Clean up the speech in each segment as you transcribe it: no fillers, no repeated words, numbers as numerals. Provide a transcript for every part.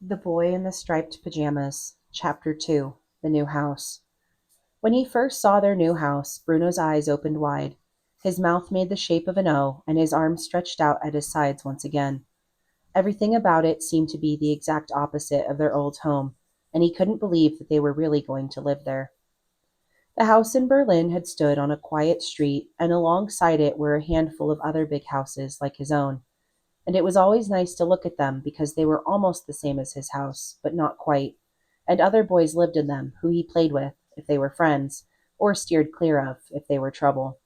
The Boy in the Striped Pajamas, Chapter 2, The New House. When he first saw their new house, Bruno's eyes opened wide. His mouth made the shape of an O, and his arms stretched out at his sides once again. Everything about it seemed to be the exact opposite of their old home, and he couldn't believe that they were really going to live there. The house in Berlin had stood on a quiet street, and alongside it were a handful of other big houses like his own, and it was always nice to look at them because they were almost the same as his house, but not quite, and other boys lived in them who he played with if they were friends, or steered clear of if they were trouble.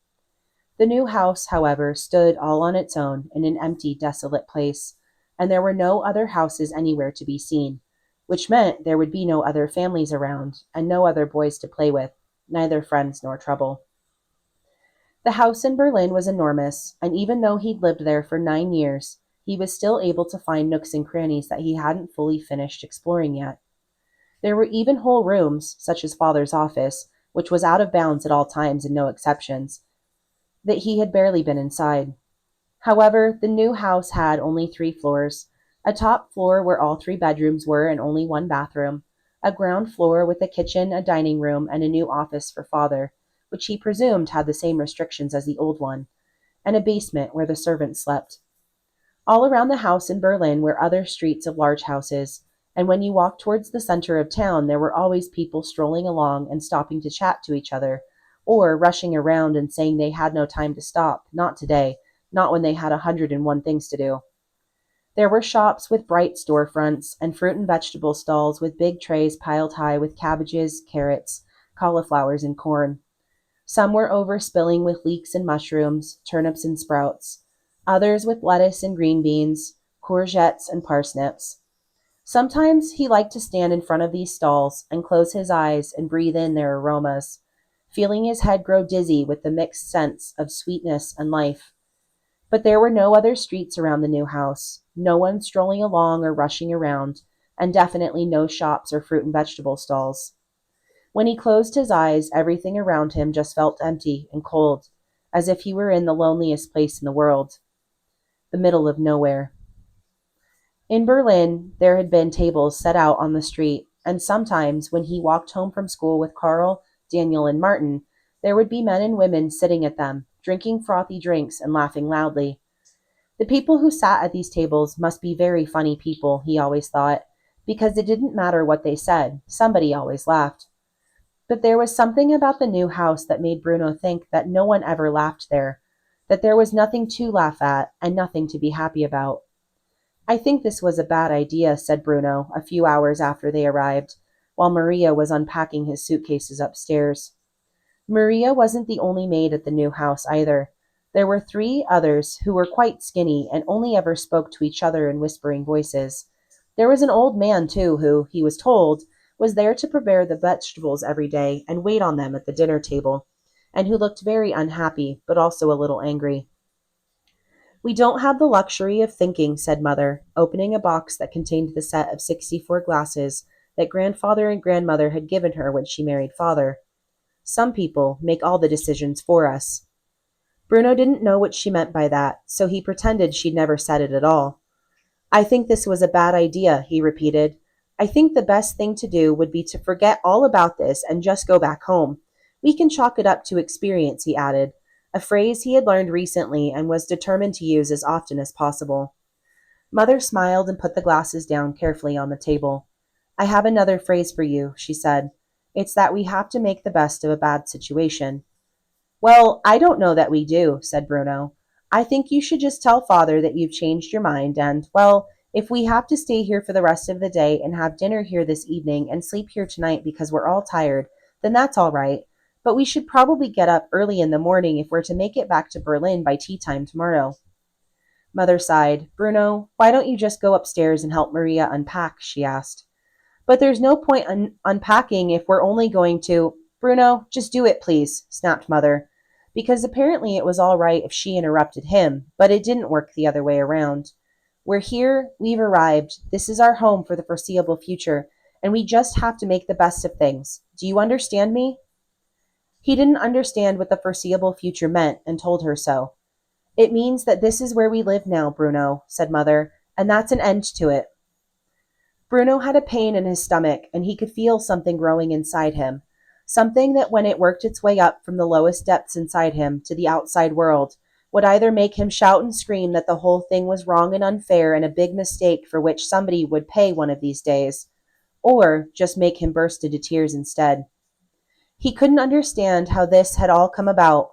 The new house, however, stood all on its own in an empty, desolate place, and there were no other houses anywhere to be seen, which meant there would be no other families around, and no other boys to play with, neither friends nor trouble. The house in Berlin was enormous, and even though he'd lived there for 9 years, he was still able to find nooks and crannies that he hadn't fully finished exploring yet. There were even whole rooms, such as Father's office, which was out of bounds at all times and no exceptions, that he had barely been inside. However, the new house had only 3 floors: a top floor where all 3 bedrooms were and only one bathroom, a ground floor with a kitchen, a dining room, and a new office for Father, which he presumed had the same restrictions as the old one, and a basement where the servants slept. All around the house in Berlin were other streets of large houses, and when you walked towards the center of town, there were always people strolling along and stopping to chat to each other, or rushing around and saying they had no time to stop, not today, not when they had 101 things to do. There were shops with bright storefronts, and fruit and vegetable stalls with big trays piled high with cabbages, carrots, cauliflowers, and corn. Some were overspilling with leeks and mushrooms, turnips and sprouts, others with lettuce and green beans, courgettes and parsnips. Sometimes he liked to stand in front of these stalls and close his eyes and breathe in their aromas, feeling his head grow dizzy with the mixed scents of sweetness and life. But there were no other streets around the new house, no one strolling along or rushing around, and definitely no shops or fruit and vegetable stalls. When he closed his eyes, everything around him just felt empty and cold, as if he were in the loneliest place in the world, the middle of nowhere. In Berlin, there had been tables set out on the street, and sometimes, when he walked home from school with Karl, Daniel, and Martin, there would be men and women sitting at them, drinking frothy drinks and laughing loudly. The people who sat at these tables must be very funny people, he always thought, because it didn't matter what they said, somebody always laughed. But there was something about the new house that made Bruno think that no one ever laughed there, that there was nothing to laugh at and nothing to be happy about. I think this was a bad idea, said Bruno a few hours after they arrived, while Maria was unpacking his suitcases upstairs. Maria wasn't the only maid at the new house either. There were 3 others who were quite skinny and only ever spoke to each other in whispering voices. There was an old man, too, who, he was told, was there to prepare the vegetables every day and wait on them at the dinner table, and who looked very unhappy, but also a little angry. We don't have the luxury of thinking, said Mother, opening a box that contained the set of 64 glasses that Grandfather and Grandmother had given her when she married Father. Some people make all the decisions for us. Bruno didn't know what she meant by that, so he pretended she'd never said it at all. I think this was a bad idea, he repeated. I think the best thing to do would be to forget all about this and just go back home. We can chalk it up to experience, he added, a phrase he had learned recently and was determined to use as often as possible. Mother smiled and put the glasses down carefully on the table. I have another phrase for you, she said. It's that we have to make the best of a bad situation. Well, I don't know that we do, said Bruno. I think you should just tell Father that you've changed your mind and, well, if we have to stay here for the rest of the day and have dinner here this evening and sleep here tonight because we're all tired, then that's all right. But we should probably get up early in the morning if we're to make it back to Berlin by tea time tomorrow. Mother sighed. Bruno, why don't you just go upstairs and help Maria unpack? She asked. But there's no point in unpacking if we're only going to. Bruno, just do it, please, snapped Mother, because apparently it was all right if she interrupted him, but it didn't work the other way around. We're here, we've arrived, this is our home for the foreseeable future, and we just have to make the best of things. Do you understand me? He didn't understand what the foreseeable future meant and told her so. It means that this is where we live now, Bruno, said Mother, and that's an end to it. Bruno had a pain in his stomach, and he could feel something growing inside him. Something that, when it worked its way up from the lowest depths inside him to the outside world, would either make him shout and scream that the whole thing was wrong and unfair and a big mistake for which somebody would pay one of these days, or just make him burst into tears instead. He couldn't understand how this had all come about.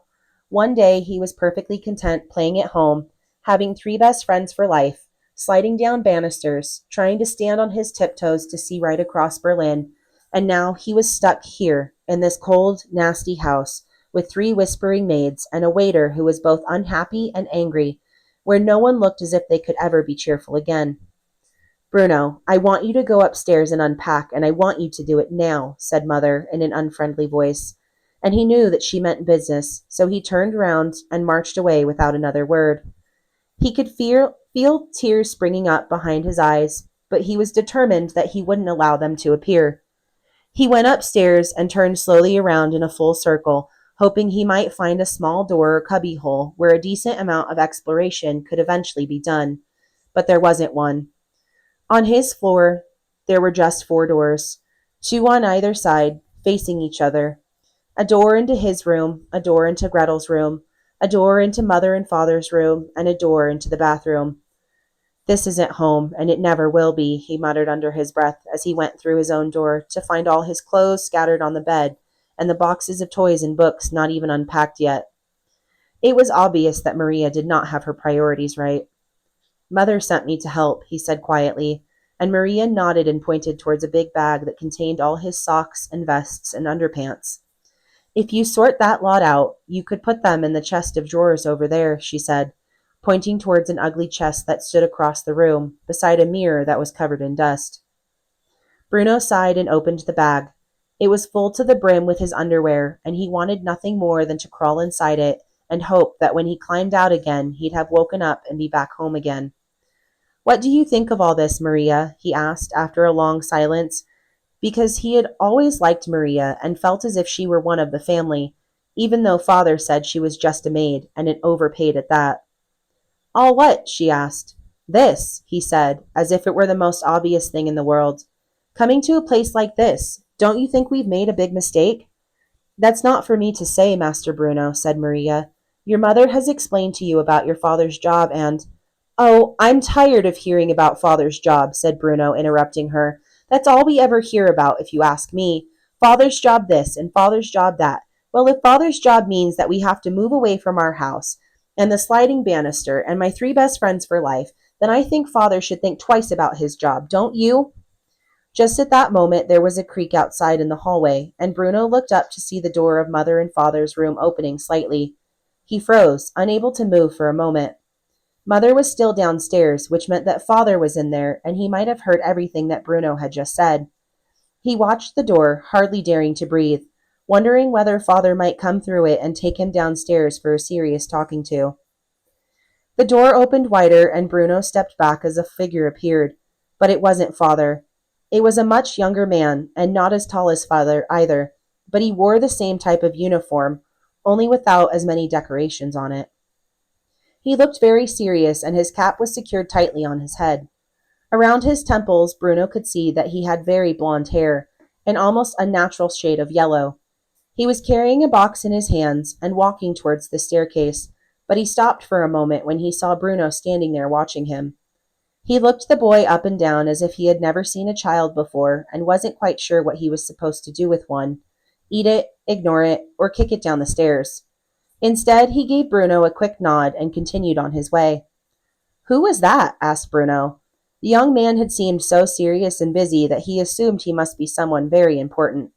One day he was perfectly content playing at home, having three best friends for life, sliding down banisters, trying to stand on his tiptoes to see right across Berlin, and now he was stuck here in this cold, nasty house with three whispering maids and a waiter who was both unhappy and angry, where no one looked as if they could ever be cheerful again. Bruno, I want you to go upstairs and unpack, and I want you to do it now, said Mother in an unfriendly voice. And he knew that she meant business, so he turned round and marched away without another word. He could feel tears springing up behind his eyes, but he was determined that he wouldn't allow them to appear. He went upstairs and turned slowly around in a full circle, hoping he might find a small door or cubbyhole where a decent amount of exploration could eventually be done. But there wasn't one. On his floor, there were just four doors, two on either side, facing each other. A door into his room, a door into Gretel's room, a door into Mother and Father's room, and a door into the bathroom. This isn't home, and it never will be, he muttered under his breath as he went through his own door to find all his clothes scattered on the bed and the boxes of toys and books not even unpacked yet. It was obvious that Maria did not have her priorities right. Mother sent me to help, he said quietly, and Maria nodded and pointed towards a big bag that contained all his socks and vests and underpants. If you sort that lot out, you could put them in the chest of drawers over there, she said, pointing towards an ugly chest that stood across the room, beside a mirror that was covered in dust. Bruno sighed and opened the bag. It was full to the brim with his underwear, and he wanted nothing more than to crawl inside it and hope that when he climbed out again, he'd have woken up and be back home again. What do you think of all this, Maria? He asked after a long silence, because he had always liked Maria and felt as if she were one of the family, even though Father said she was just a maid, and an overpaid at that. All what? She asked. This, he said, as if it were the most obvious thing in the world. Coming to a place like this, don't you think we've made a big mistake? That's not for me to say, Master Bruno, said Maria. Your mother has explained to you about your father's job and— Oh, I'm tired of hearing about Father's job, said Bruno, interrupting her. That's all we ever hear about, if you ask me. Father's job this and Father's job that. Well, if Father's job means that we have to move away from our house and the sliding banister and my three best friends for life, then I think Father should think twice about his job, don't you? Just at that moment, there was a creak outside in the hallway, and Bruno looked up to see the door of Mother and Father's room opening slightly. He froze, unable to move for a moment. Mother was still downstairs, which meant that Father was in there, and he might have heard everything that Bruno had just said. He watched the door, hardly daring to breathe, wondering whether Father might come through it and take him downstairs for a serious talking to. The door opened wider, and Bruno stepped back as a figure appeared, but it wasn't Father. It was a much younger man, and not as tall as Father either, but he wore the same type of uniform, only without as many decorations on it. He looked very serious, and his cap was secured tightly on his head. Around his temples, Bruno could see that he had very blonde hair, an almost unnatural shade of yellow. He was carrying a box in his hands and walking towards the staircase, but he stopped for a moment when he saw Bruno standing there watching him. He looked the boy up and down as if he had never seen a child before and wasn't quite sure what he was supposed to do with one— eat it, ignore it, or kick it down the stairs. Instead, he gave Bruno a quick nod and continued on his way. Who was that? Asked Bruno. The young man had seemed so serious and busy that he assumed he must be someone very important.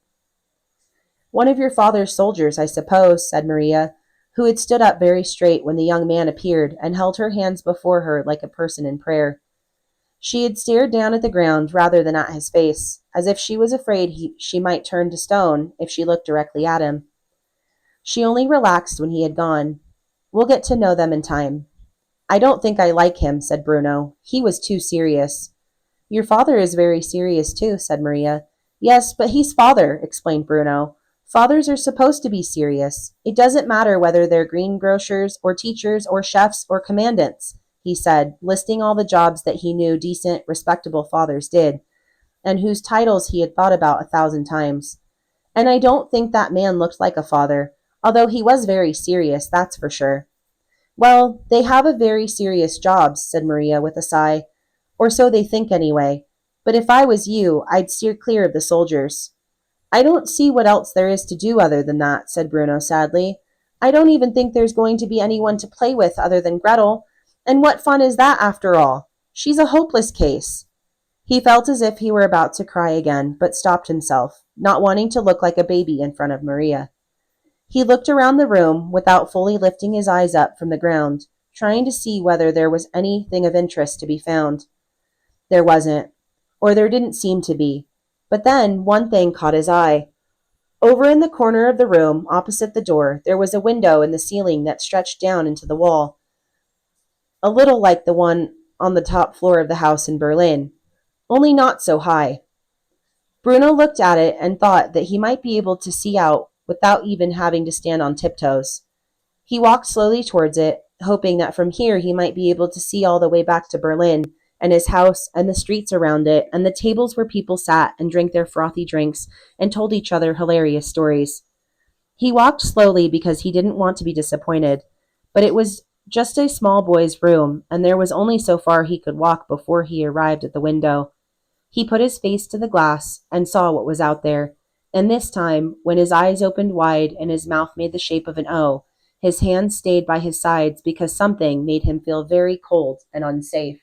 One of your father's soldiers, I suppose, said Maria, who had stood up very straight when the young man appeared and held her hands before her like a person in prayer. She had stared down at the ground rather than at his face, as if she was afraid she might turn to stone if she looked directly at him. She only relaxed when he had gone. We'll get to know them in time. I don't think I like him, said Bruno. He was too serious. Your father is very serious too, said Maria. Yes, but he's Father, explained Bruno. Fathers are supposed to be serious. It doesn't matter whether they're greengrocers or teachers or chefs or commandants, he said, listing all the jobs that he knew decent, respectable fathers did. and whose titles he had thought about 1,000 times. And I don't think that man looked like a father, although he was very serious, that's for sure. Well, they have a very serious jobs, said Maria with a sigh. Or so they think anyway. But if I was you, I'd steer clear of the soldiers. I don't see what else there is to do other than that, said Bruno sadly. I don't even think there's going to be anyone to play with other than Gretel. And what fun is that after all? She's a hopeless case. He felt as if he were about to cry again, but stopped himself, not wanting to look like a baby in front of Maria. He looked around the room without fully lifting his eyes up from the ground, trying to see whether there was anything of interest to be found. There wasn't, or there didn't seem to be. But then one thing caught his eye. Over in the corner of the room, opposite the door, there was a window in the ceiling that stretched down into the wall, a little like the one on the top floor of the house in Berlin, only not so high. Bruno looked at it and thought that he might be able to see out without even having to stand on tiptoes. He walked slowly towards it, hoping that from here he might be able to see all the way back to Berlin and his house and the streets around it and the tables where people sat and drank their frothy drinks and told each other hilarious stories. He walked slowly because he didn't want to be disappointed, but it was just a small boy's room, and there was only so far he could walk before he arrived at the window. He put his face to the glass and saw what was out there, and this time, when his eyes opened wide and his mouth made the shape of an O, his hands stayed by his sides because something made him feel very cold and unsafe.